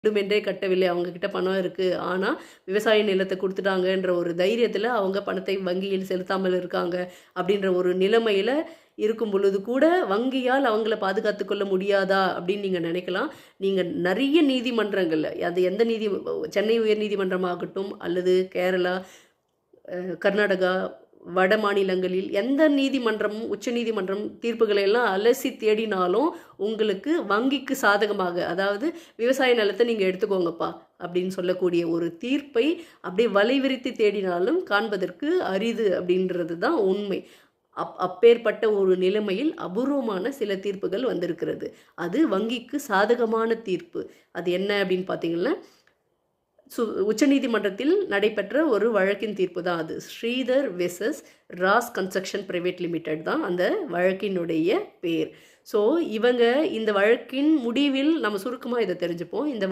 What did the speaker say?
வேண்டுமென்றே கட்டவில்லை. அவங்க கிட்ட பணம் இருக்கு. ஆனா, விவசாய நிலத்த குடுத்துட்டாங்கன்ற ஒரு தைரியத்தில அவங்க பணத்தை வங்கியில் செலுத்தாமல் இருக்காங்க. அப்படின்ற ஒரு நிலைமையில இருக்கும் பொழுது கூட, வங்கியால் அவங்கள பாதுகாத்துக் கொள்ள முடியாதா? அப்படின்னு நீங்க நினைக்கலாம். நீங்க நெறைய நீதிமன்றங்கள்ல, அது எந்த சென்னை உயர்நீதிமன்றமாகட்டும், அல்லது கேரளா, கர்நாடகா, வட மாநிலங்களில் எந்த நீதிமன்றமும், உச்சநீதிமன்றம் தீர்ப்புகளை எல்லாம் அலசி தேடினாலும், உங்களுக்கு வங்கிக்கு சாதகமாக, அதாவது விவசாய நிலத்த நீங்க எடுத்துக்கோங்கப்பா அப்படின்னு சொல்லக்கூடிய ஒரு தீர்ப்பை அப்படியே வலைவிரித்து தேடினாலும் காண்பதற்கு அரிது அப்படின்றது தான் உண்மை. அப்பேற்பட்ட ஒரு நிலைமையில் அபூர்வமான சில தீர்ப்புகள் வந்திருக்கிறது. அது வங்கிக்கு சாதகமான தீர்ப்பு. அது என்ன அப்படின்னு பார்த்தீங்கன்னா, உச்சநீதிமன்றத்தில் நடைபெற்ற ஒரு வழக்கின் தீர்ப்பு தான் அது. ஸ்ரீதர் வெர்சஸ் ராஸ் கன்ஸ்ட்ரக்ஷன் பிரைவேட் லிமிடெட் தான் அந்த வழக்கினுடைய பேர். ஸோ இவங்க இந்த வழக்கின் முடிவில் நம்ம சுருக்கமா இத தெரிஞ்சுப்போம். இந்த